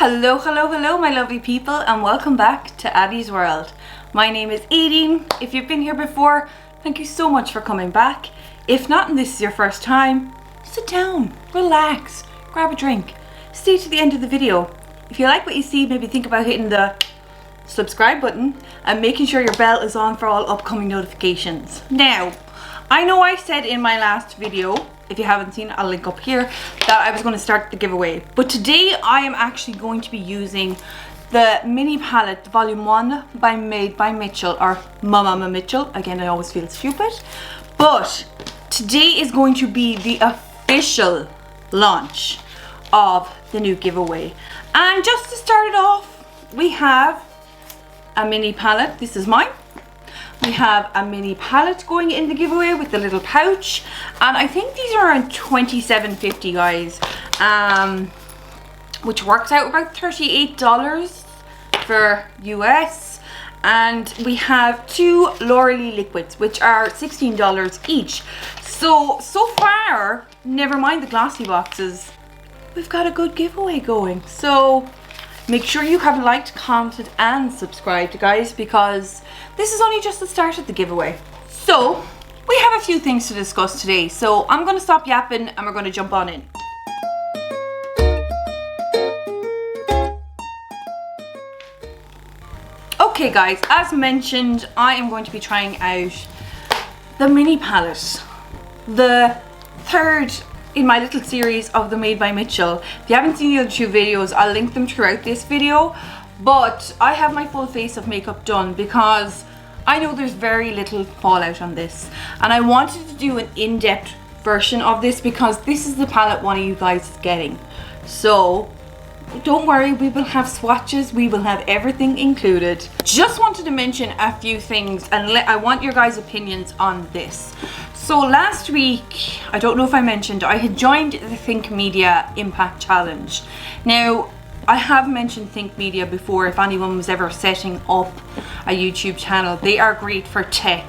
Hello, hello, hello, my lovely people, and welcome back to Abby's World. My name is Aodain. If you've been here before, thank you so much for coming back. If not, and this is your first time, sit down, relax, grab a drink, stay to the end of the video. If you like what you see, maybe think about hitting the subscribe button and making sure your bell is on for all upcoming notifications. Now, I know I said in my last video, if you haven't seen it, I'll link up here, that I was going to start the giveaway. But today I am actually going to be using the mini palette volume 1 by Made by Mitchell, or Mama Mitchell. Again, I always feel stupid. But today is going to be the official launch of the new giveaway. And just to start it off, we have a mini palette. This is mine. We have a mini palette going in the giveaway with the little pouch, and I think these are around $27.50, guys, which works out about $38 for US. And we have two Laurel liquids, which are $16 each. So far, never mind the glossy boxes, we've got a good giveaway going. So make sure you have liked, commented and subscribed, guys, because this is only just the start of the giveaway. So we have a few things to discuss today, so I'm going to stop yapping and we're going to jump on in. Okay guys, as mentioned, I am going to be trying out the mini palette, the third in my little series of the Made by Mitchell. If you haven't seen the other two videos, I'll link them throughout this video. But I have my full face of makeup done because I know there's very little fallout on this. And I wanted to do an in-depth version of this because this is the palette one of you guys is getting. So don't worry, we will have swatches, we will have everything included. Just wanted to mention a few things and I want your guys' opinions on this. So last week, I don't know if I mentioned, I had joined the Think Media Impact Challenge. Now, I have mentioned Think Media before if anyone was ever setting up a YouTube channel. They are great for tech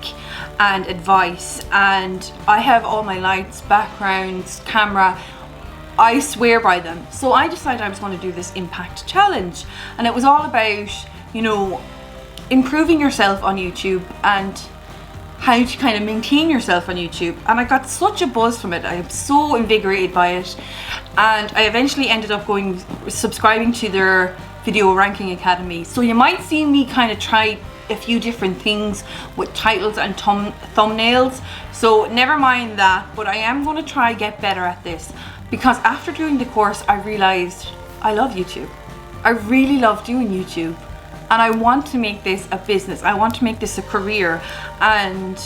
and advice, and I have all my lights, backgrounds, camera. I swear by them. So I decided I was going to do this Impact Challenge, and it was all about, you know, improving yourself on YouTube and how to kind of maintain yourself on YouTube. And I got such a buzz from it. I am so invigorated by it, and I eventually ended up subscribing to their Video Ranking Academy. So you might see me kind of try a few different things with titles and thumbnails, so never mind that. But I am going to try get better at this, because after doing the course I realized I love YouTube. I really love doing YouTube, and I want to make this a business. I want to make this a career. And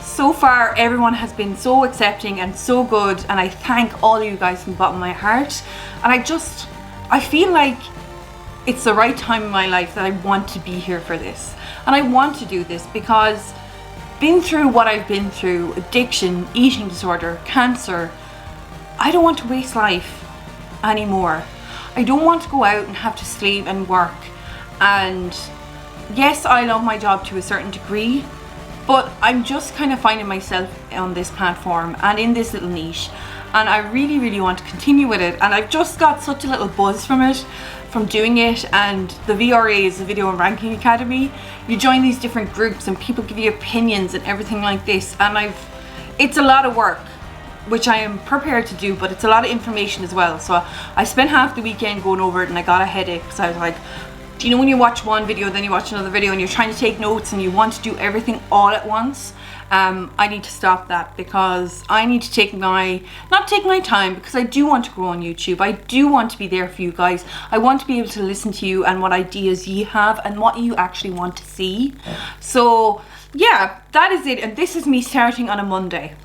so far everyone has been so accepting and so good, and I thank all of you guys from the bottom of my heart. And I feel like it's the right time in my life that I want to be here for this, and I want to do this because been through what I've been through, addiction, eating disorder, cancer, I don't want to waste life anymore. I don't want to go out and have to slave and work. And yes, I love my job to a certain degree, but I'm just kind of finding myself on this platform and in this little niche, and I really, really want to continue with it. And I've just got such a little buzz from it, from doing it. And the VRA is the Video and Ranking Academy. You join these different groups and people give you opinions and everything like this, and it's a lot of work, which I am prepared to do, but it's a lot of information as well. So I spent half the weekend going over it and I got a headache because I was like, you know, when you watch one video, then you watch another video and you're trying to take notes and you want to do everything all at once. I need to stop that, because I need to not take my time, because I do want to grow on YouTube. I do want to be there for you guys. I want to be able to listen to you and what ideas you have and what you actually want to see. So yeah, that is it. And this is me starting on a Monday.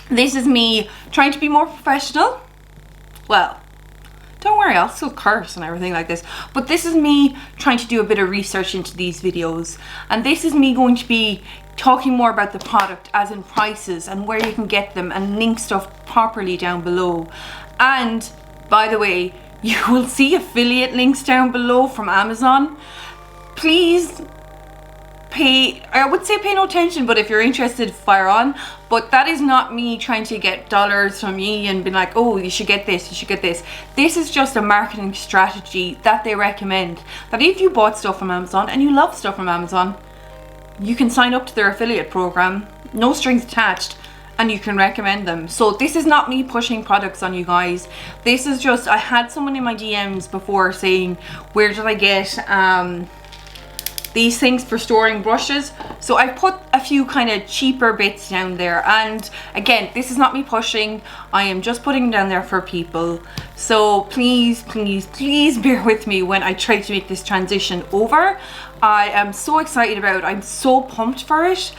This is me trying to be more professional. Well, don't worry, I'll still curse and everything like this, but this is me trying to do a bit of research into these videos, and this is me going to be talking more about the product, as in prices and where you can get them, and link stuff properly down below. And by the way, you will see affiliate links down below from Amazon. Please I would say pay no attention, but if you're interested, fire on. But that is not me trying to get dollars from you and be like, oh, you should get this, you should get this. This is just a marketing strategy that they recommend, that if you bought stuff from Amazon and you love stuff from Amazon, you can sign up to their affiliate program, no strings attached, and you can recommend them. So this is not me pushing products on you guys. This is just, I had someone in my DMs before saying, where did I get these things for storing brushes? So I put a few kind of cheaper bits down there, and again, this is not me pushing, I am just putting them down there for people. So please, please, please bear with me when I try to make this transition over. I am so excited about it, I'm so pumped for it,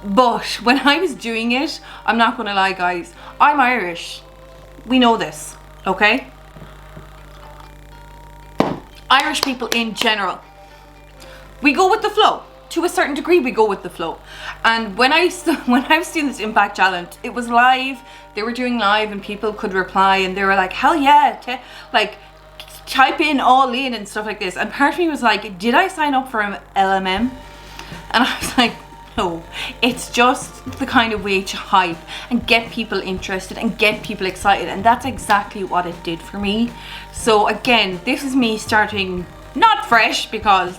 but when I was doing it, I'm not gonna lie guys, I'm Irish, we know this, okay? Irish people in general, we go with the flow. To a certain degree, we go with the flow. And when I was doing this Impact Challenge, it was live. They were doing live and people could reply and they were like, hell yeah, like type in all in and stuff like this. And part of me was like, did I sign up for an LMM? And I was like, no, it's just the kind of way to hype and get people interested and get people excited. And that's exactly what it did for me. So again, this is me starting, not fresh because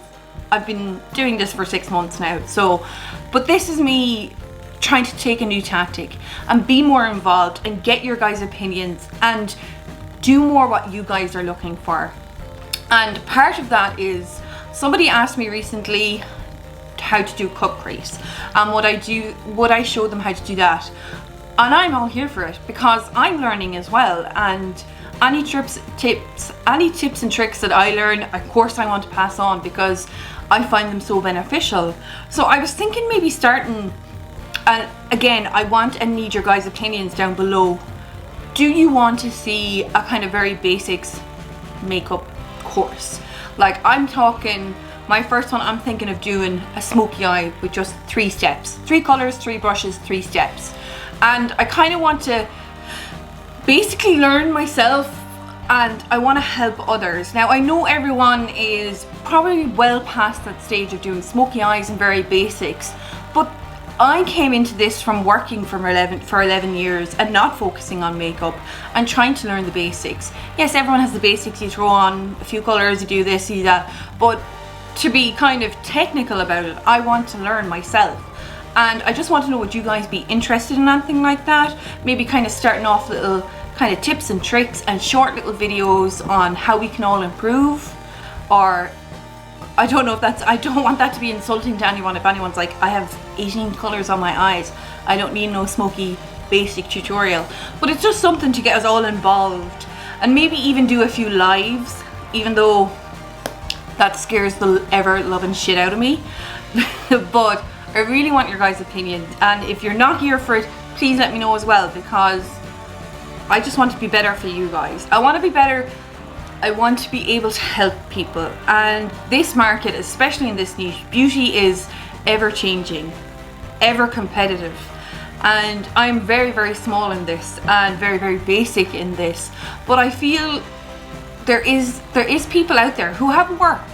I've been doing this for 6 months now, so, but this is me trying to take a new tactic and be more involved and get your guys' opinions and do more what you guys are looking for. And part of that is, somebody asked me recently how to do cut crease, and would I show them how to do that? And I'm all here for it because I'm learning as well, and any tips and tricks that I learn, of course I want to pass on because I find them so beneficial. So I was thinking maybe starting, and again, I want and need your guys' opinions down below. Do you want to see a kind of very basics makeup course? Like, I'm talking, my first one, I'm thinking of doing a smoky eye with just 3 steps. 3 colors, 3 brushes, 3 steps. And I kind of want to basically learn myself, and I want to help others. Now I know everyone is probably well past that stage of doing smoky eyes and very basics, but I came into this from working for 11 years and not focusing on makeup and trying to learn the basics. Yes, everyone has the basics, you throw on a few colours, you do this, you do that, but to be kind of technical about it, I want to learn myself. And I just want to know, would you guys be interested in anything like that? Maybe kind of starting off little kind of tips and tricks and short little videos on how we can all improve. Or I don't know if that's, I don't want that to be insulting to anyone if anyone's like, I have 18 colours on my eyes, I don't need no smoky basic tutorial. But it's just something to get us all involved, and maybe even do a few lives, even though that scares the ever loving shit out of me. But I really want your guys' opinion, and if you're not here for it, please let me know as well, because I just want to be better for you guys. I want to be better. I want to be able to help people, and this market, especially in this niche, beauty is ever changing, ever competitive, and I'm very, very small in this and very, very basic in this, but I feel there is people out there who have worked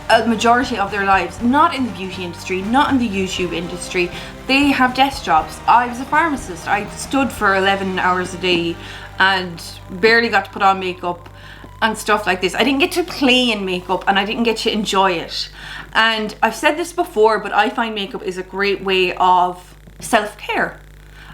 a majority of their lives not in the beauty industry, not in the YouTube industry. They have desk jobs. I was a pharmacist. I stood for 11 hours a day and barely got to put on makeup and stuff like this. I didn't get to play in makeup and I didn't get to enjoy it. And I've said this before, but I find makeup is a great way of self-care.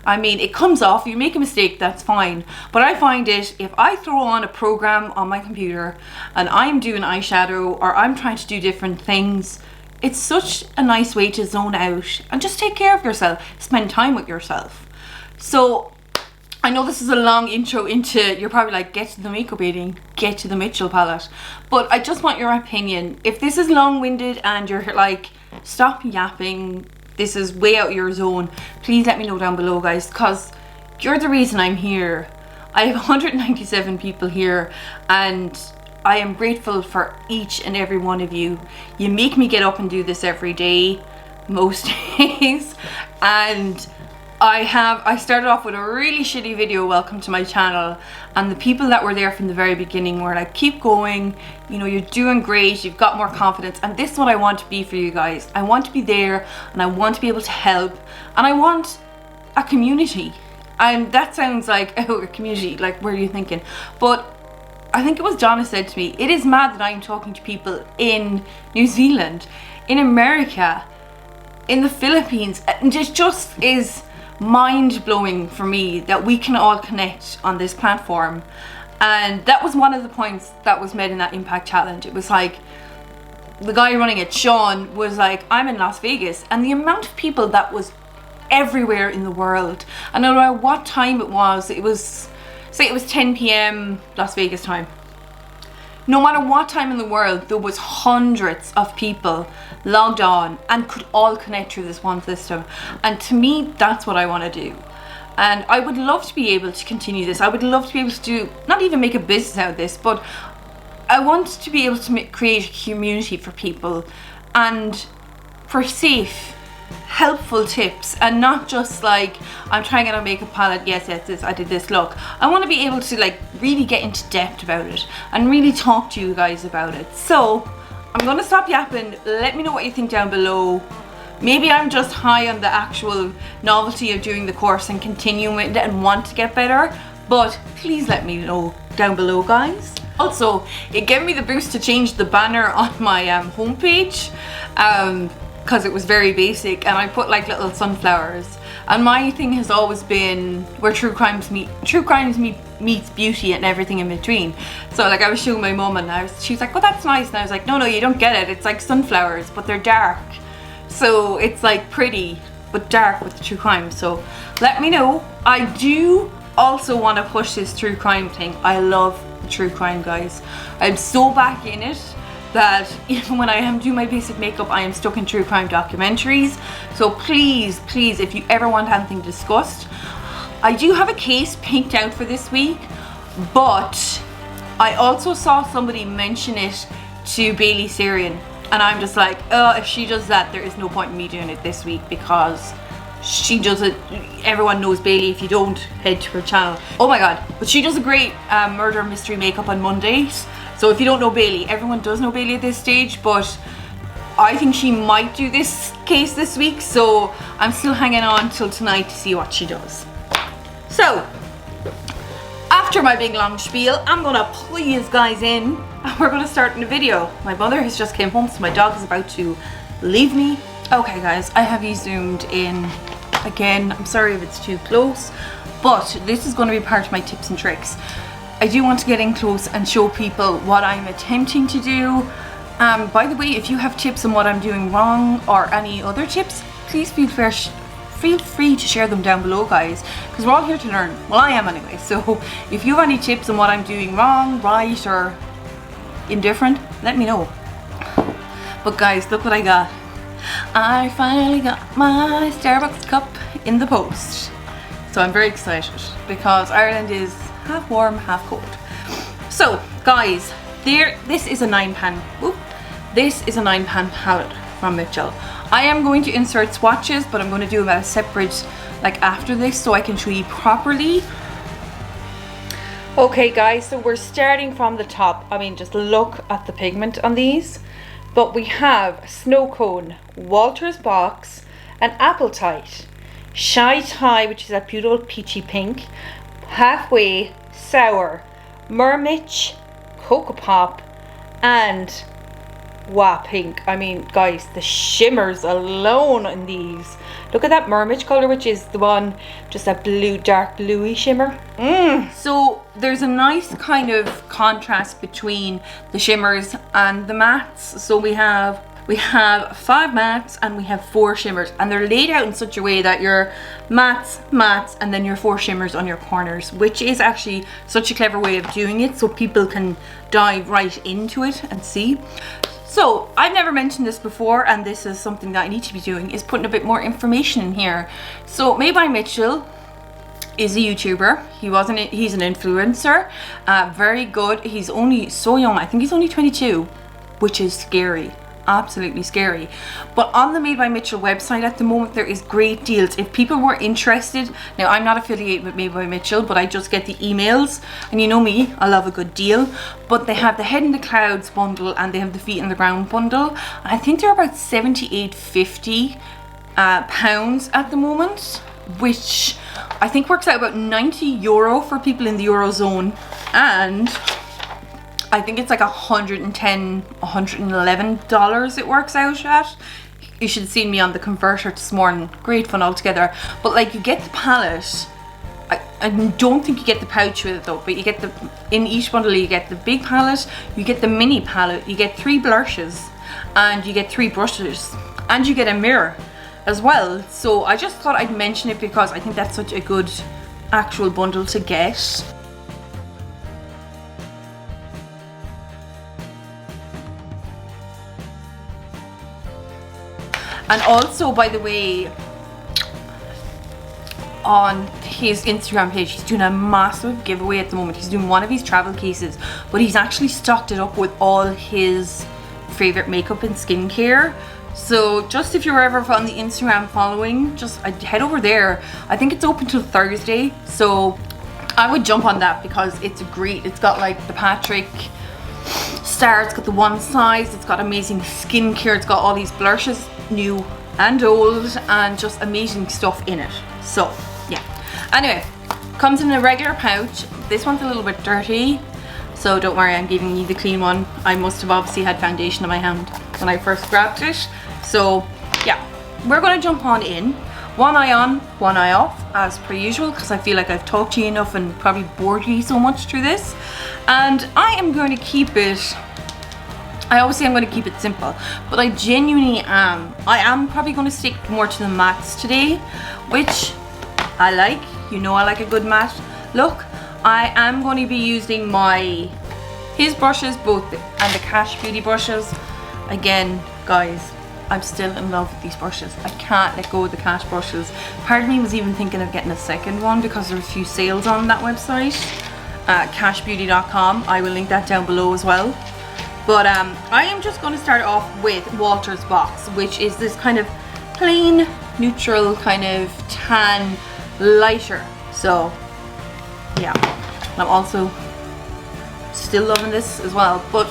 I mean, it comes off, you make a mistake, that's fine. But I find it, if I throw on a program on my computer and I'm doing eyeshadow or I'm trying to do different things, it's such a nice way to zone out and just take care of yourself, spend time with yourself. So I know this is a long intro into, you're probably like, get to the makeup eating, get to the Mitchell palette. But I just want your opinion. If this is long-winded and you're like, stop yapping, this is way out your zone, please let me know down below, guys, because you're the reason I'm here. I have 197 people here and I am grateful for each and every one of you. You make me get up and do this every day, most days, and I started off with a really shitty video, welcome to my channel, and the people that were there from the very beginning were like, keep going, you know, you're doing great, you've got more confidence, and this is what I want to be for you guys. I want to be there, and I want to be able to help, and I want a community. And that sounds like, oh, a community, like, where are you thinking? But I think it was Donna said to me, it is mad that I'm talking to people in New Zealand, in America, in the Philippines, and it just is mind-blowing for me that we can all connect on this platform. And that was one of the points that was made in that Impact Challenge. It was like, the guy running it, Sean, was like, I'm in Las Vegas, and the amount of people that was everywhere in the world, and no matter what time it was, say it was 10 p.m. Las Vegas time, no matter what time in the world, there was hundreds of people logged on and could all connect through this one system. And to me, that's what I want to do. And I would love to be able to continue this. I would love to be able to do, not even make a business out of this, but I want to be able to create a community for people and for safe, helpful tips, and not just like, I'm trying out a makeup palette, yes, this, I did this look. I want to be able to like really get into depth about it and really talk to you guys about it. So I'm gonna stop yapping. Let me know what you think down below. Maybe I'm just high on the actual novelty of doing the course and continuing with it and want to get better, but please let me know down below, guys. Also, it gave me the boost to change the banner on my homepage, because it was very basic, and I put like little sunflowers. And my thing has always been where true crimes meets beauty and everything in between. So like, I was showing my mum, and she was like, "Oh, that's nice," and I was like, "No, you don't get it. It's like sunflowers, but they're dark. So it's like pretty, but dark with the true crime." So let me know. I do also want to push this true crime thing. I love the true crime, guys. I'm so back in it that even when I am doing my basic makeup, I am stuck in true crime documentaries. So please, if you ever want anything discussed, I do have a case picked out for this week, but I also saw somebody mention it to Bailey Syrian, and I'm just like, if she does that, there is no point in me doing it this week, because she does it. Everyone knows Bailey. If you don't, head to her channel. Oh my god, but she does a great murder mystery makeup on Mondays. So if you don't know Bailey, everyone does know Bailey at this stage, but I think she might do this case this week, so I'm still hanging on till tonight to see what she does. So after my big long spiel, I'm gonna pull you guys in and we're gonna start in the video. My mother has just came home, so my dog is about to leave me. Okay guys, I have you zoomed in again. I'm sorry if it's too close, but this is going to be part of my tips and tricks. I do want to get in close and show people what I'm attempting to do. By the way, if you have tips on what I'm doing wrong or any other tips, please feel free to share them down below, guys, because we're all here to learn. Well, I am anyway. So if you have any tips on what I'm doing wrong, right, or indifferent, let me know. But guys, look what I got. I finally got my Starbucks cup in the post. So I'm very excited because Ireland is half warm, half cold. So guys, this is a 9-pan. This is a 9-pan palette from Mitchell. I am going to insert swatches, but I'm going to do them at a separate, like after this, so I can show you properly. Okay guys, so we're starting from the top. I mean, just look at the pigment on these. But we have Snow Cone, Walter's Box, and Appetite, Shy Thai, which is that beautiful peachy pink, Halfway, Sour, Mermitch, Cocoa Pop, and Wah Pink. I mean, guys, the shimmers alone in these. Look at that Mermitch color, which is the one, just that blue, dark bluey shimmer. So there's a nice kind of contrast between the shimmers and the mattes. So we have 5 mattes and we have 4 shimmers, and they're laid out in such a way that your mattes, and then your 4 shimmers on your corners, which is actually such a clever way of doing it, so people can dive right into it and see. So I've never mentioned this before, and this is something that I need to be doing, is putting a bit more information in here. So Made by Mitchell is a YouTuber. He's an influencer, very good. He's only so young. I think he's only 22, which is scary. absolutely scary. But on the Made by Mitchell website at the moment, there is great deals. If people were interested, now I'm not affiliated with Made by Mitchell, but I just get the emails, and you know me, I love a good deal. But they have the Head in the Clouds bundle and they have the Feet in the Ground bundle, and I think they're about £78.50 pounds at the moment, which I think works out about €90 for people in the Eurozone, and I think it's like $110, $111 it works out at. You should have seen me on the converter this morning. Great fun altogether. But like, you get the palette. I don't think you get the pouch with it though, but you get the, in each bundle you get the big palette, you get the mini palette, you get 3 blushes, and you get 3 brushes, and you get a mirror as well. So I just thought I'd mention it because I think that's such a good actual bundle to get. And also, by the way, on his Instagram page, he's doing a massive giveaway at the moment. He's doing one of his travel cases, but he's actually stocked it up with all his favorite makeup and skincare. So just if you're ever on the Instagram following, just head over there. I think it's open till Thursday, so I would jump on that because it's great. It's got like the Patrick star, it's got the one size, it's got amazing skincare, it's got all these blushes, new and old, and just amazing stuff in it. So yeah, anyway, comes in a regular pouch. This one's a little bit dirty, so don't worry, I'm giving you the clean one. I must have obviously had foundation in my hand when I first grabbed it. So yeah, we're going to jump on in. One eye on, one eye off, as per usual, because I feel like I've talked to you enough and probably bored you so much through this. And I am going to keep it, I always say I'm going to keep it simple, but I genuinely am. I am probably going to stick more to the mattes today, which I like. You know I like a good matte look. I am going to be using his brushes, both, and the Cash Beauty brushes. Again, guys, I'm still in love with these brushes. I can't let go of the Cash brushes. Part of me was even thinking of getting a second one because there are a few sales on that website, cashbeauty.com. I will link that down below as well. But I am just going to start off with Walter's Box, which is this kind of plain, neutral, kind of tan, lighter. So yeah, I'm also still loving this as well, but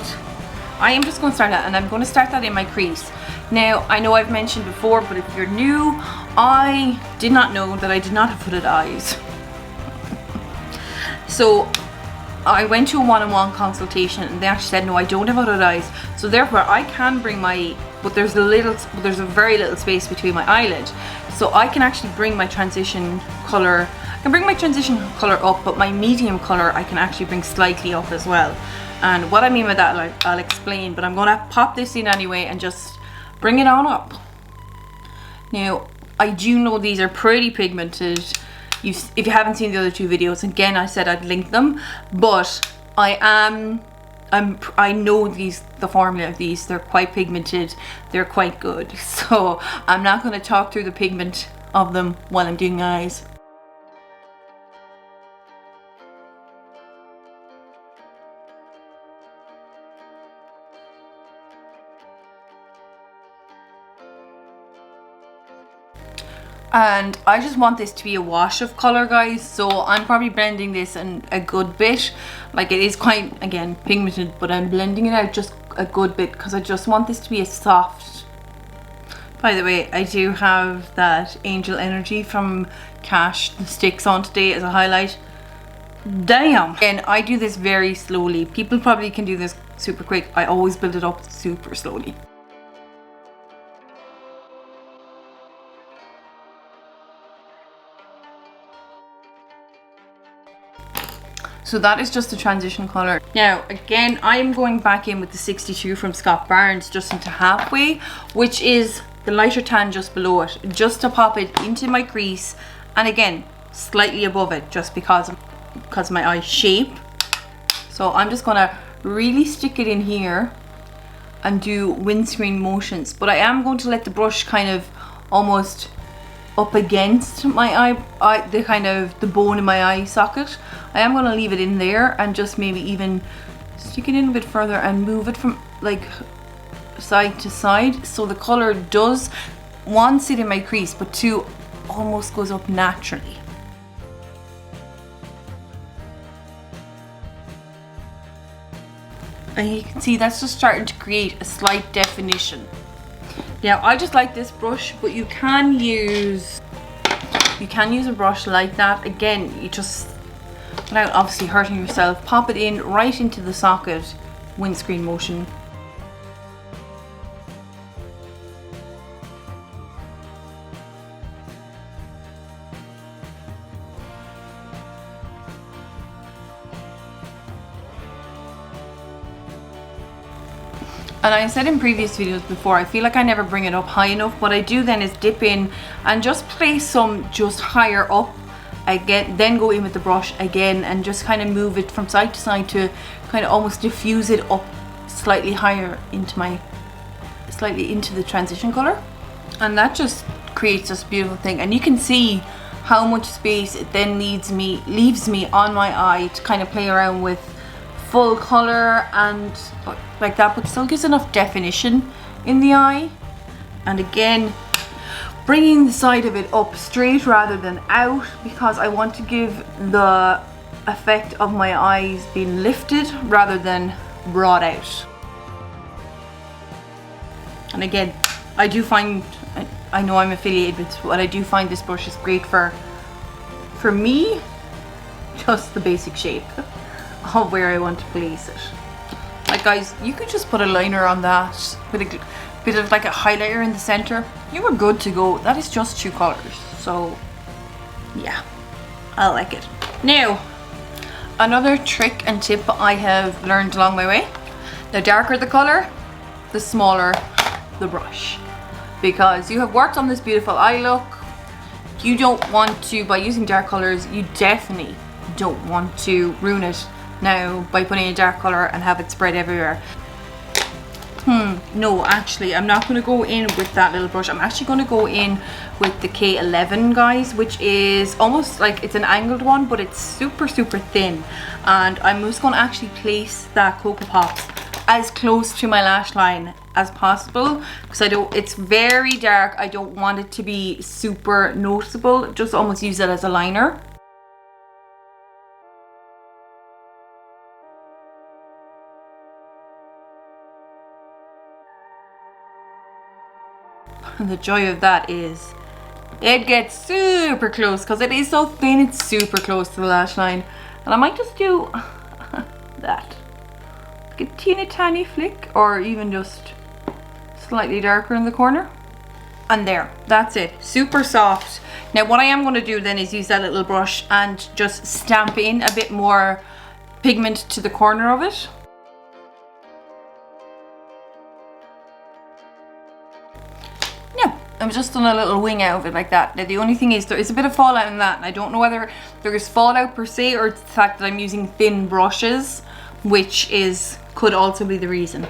I am just going to start that, and I'm going to start that in my crease. Now, I know I've mentioned before, but if you're new, I did not know that I did not have hooded eyes. So I went to a one-on-one consultation and they actually said, no, I don't have hooded eyes. So therefore I can bring but there's a very little space between my eyelid. So I can actually bring my transition color, up, but my medium color I can actually bring slightly up as well. And what I mean by that, like, I'll explain, but I'm gonna pop this in anyway and just bring it on up. Now, I do know these are pretty pigmented. If you haven't seen the other 2 videos, again, I said I'd link them, but I know the formula of these, they're quite pigmented, they're quite good. So I'm not going to talk through the pigment of them while I'm doing eyes. And I just want this to be a wash of color, guys, so I'm probably blending this in a good bit. Like, it is quite, again, pigmented, but I'm blending it out just a good bit because I just want this to be a soft. By the way, I do have that Angel Energy from Cash, the sticks on today as a highlight. Damn! And I do this very slowly. People probably can do this super quick. I always build it up super slowly. So that is just the transition color. Now, again, I'm going back in with the 62 from Scott Barnes just into halfway, which is the lighter tan just below it, just to pop it into my crease, and again, slightly above it, just because of my eye shape. So I'm just gonna really stick it in here and do windscreen motions, but I am going to let the brush kind of almost up against my eye, the bone in my eye socket. I am going to leave it in there and just maybe even stick it in a bit further and move it from, like, side to side, so the colour does, one, sit in my crease, but two, almost goes up naturally. And you can see that's just starting to create a slight definition. Now I just like this brush, but you can use a brush like that. Again, you just, without obviously hurting yourself, pop it in right into the socket, windscreen motion. And I said in previous videos before, I feel like I never bring it up high enough. What I do then is dip in and just place some just higher up again, then go in with the brush again and just kind of move it from side to side to kind of almost diffuse it up slightly higher into the transition color. And that just creates this beautiful thing. And you can see how much space it then leaves me on my eye to kind of play around with full color and like that, but still gives enough definition in the eye. And again, bringing the side of it up straight rather than out, because I want to give the effect of my eyes being lifted rather than brought out. And again, I do find, I know I'm affiliated with, but I do find this brush is great for me, just the basic shape of where I want to place it. Like guys, you could just put a liner on that with a bit of like a highlighter in the center. You were good to go. That is just two colors. So yeah, I like it. Now, another trick and tip I have learned along my way. The darker the color, the smaller the brush. Because you have worked on this beautiful eye look. You don't want to, by using dark colors, you definitely don't want to ruin it now by putting a dark color and have it spread everywhere. No, actually I'm not going to go in with that little brush. I'm actually going to go in with the K11, guys, which is almost like it's an angled one, but it's super thin. And I'm just going to actually place that Cocoa Pops as close to my lash line as possible, because it's very dark. I don't want it to be super noticeable. Just almost use it as a liner. And the joy of that is it gets super close, because it is so thin, it's super close to the lash line. And I might just do that, like a teeny tiny flick, or even just slightly darker in the corner. And there, that's it, super soft. Now what I am going to do then is use that little brush and just stamp in a bit more pigment to the corner of it. I've just done a little wing out of it like that. Now the only thing is there is a bit of fallout in that, and I don't know whether there is fallout per se or it's the fact that I'm using thin brushes, which could also be the reason.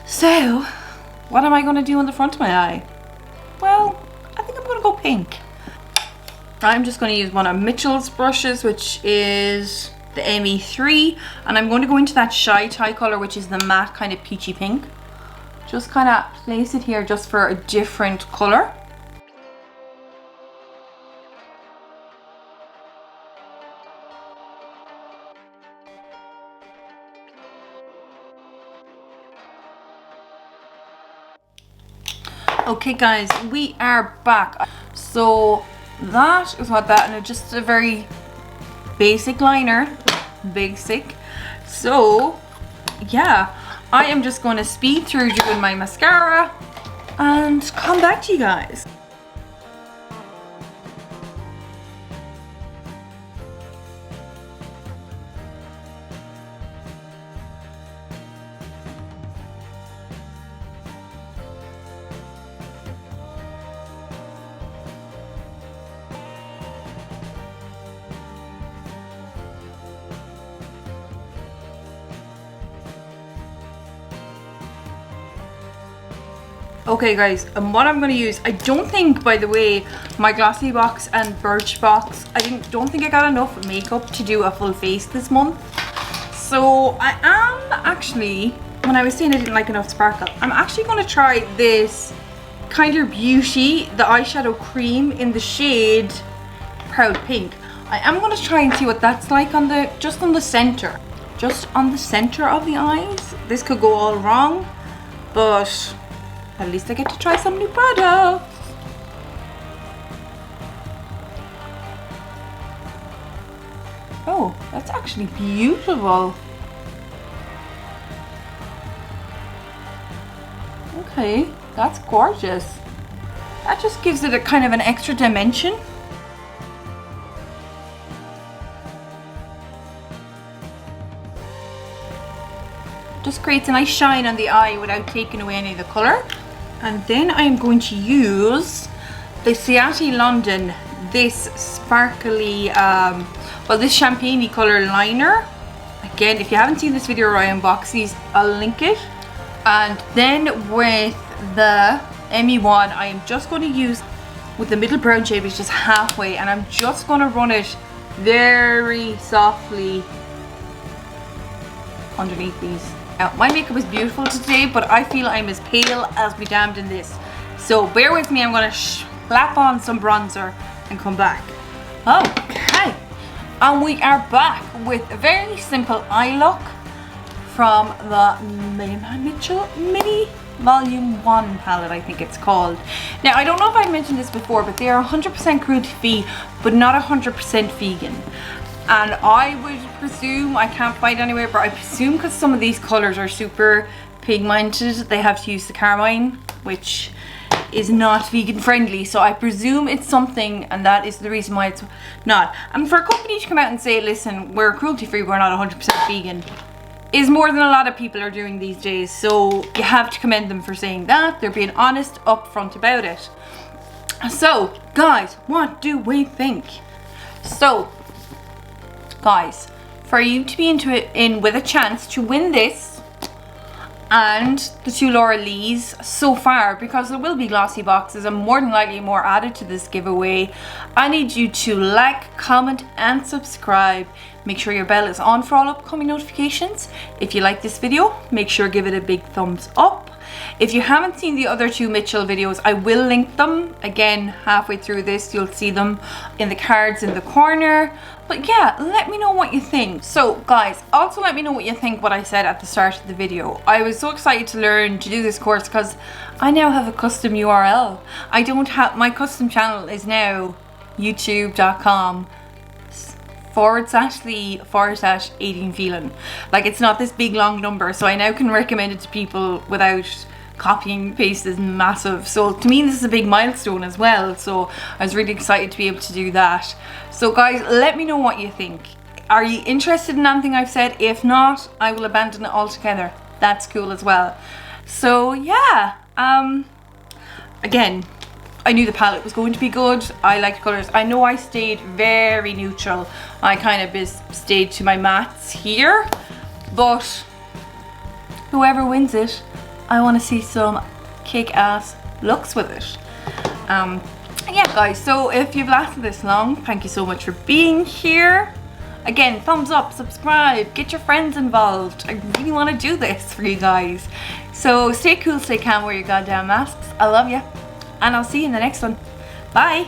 So what am I going to do on the front of my eye? Well, I think I'm going to go pink. I'm just going to use one of Mitchell's brushes, which is the ME3, and I'm going to go into that Shy Tie color, which is the matte kind of peachy pink. Just kind of place it here just for a different color. Okay guys, we are back. So that is what that, and it's just a very basic liner, basic. So yeah, I am just going to speed through doing my mascara and come back to you guys. Okay guys, and what I'm going to use, I don't think, by the way, my Glossy Box and Birchbox, don't think I got enough makeup to do a full face this month. So I am actually when I was saying I didn't like enough sparkle, I'm actually going to try this Kinder Beauty, the eyeshadow cream in the shade Proud Pink. I am going to try and see what that's like on the, just on the center of the eyes. This could go all wrong, but at least I get to try some new products. Oh, that's actually beautiful. Okay, that's gorgeous. That just gives it a kind of an extra dimension. Just creates a nice shine on the eye without taking away any of the colour. And then I'm going to use the Ciati London, this sparkly, well, this champagne-y colour liner. Again, if you haven't seen this video where I unbox these, I'll link it. And then with the ME1, I am just going to use with the middle brown shade, which is halfway, and I'm just going to run it very softly underneath these. Now, my makeup is beautiful today, but I feel I'm as pale as be damned in this. So bear with me, I'm going to slap on some bronzer and come back. Okay, and we are back with a very simple eye look from the Made by Mitchell Mini Volume 1 palette, I think it's called. Now, I don't know if I mentioned this before, but they are 100% cruelty-free, but not 100% vegan. And I would presume, I can't find anywhere, but I presume because some of these colours are super pigmented, they have to use the carmine, which is not vegan friendly. So I presume it's something, and that is the reason why it's not. And for a company to come out and say, listen, we're cruelty free, we're not 100% vegan, is more than a lot of people are doing these days. So you have to commend them for saying that. They're being honest upfront about it. So guys, what do we think? So guys, for you to be in with a chance to win this and the 2 Laura Lees so far, because there will be glossy boxes and more than likely more added to this giveaway, I need you to like, comment and subscribe. Make sure your bell is on for all upcoming notifications. If you like this video, make sure give it a big thumbs up. If you haven't seen the other 2 Mitchell videos, I will link them. Again, halfway through this, you'll see them in the cards in the corner. But yeah, let me know what you think. So guys, also let me know what you think what I said at the start of the video. I was so excited to learn to do this course because I now have a custom URL. I don't have, my custom channel is now youtube.com/the/Aodain Phelan. Like, it's not this big long number, so I now can recommend it to people without copying and paste is massive. So to me, this is a big milestone as well. So I was really excited to be able to do that. So guys, let me know what you think. Are you interested in anything I've said? If not, I will abandon it altogether. That's cool as well. So yeah, again, I knew the palette was going to be good. I liked colours. I know I stayed very neutral. I kind of stayed to my mattes here, but whoever wins it, I want to see some kick-ass looks with it. Yeah guys, so if you've lasted this long, thank you so much for being here. Again, thumbs up, subscribe, get your friends involved. I really want to do this for you guys. So stay cool, stay calm, wear your goddamn masks. I love you, and I'll see you in the next one. Bye.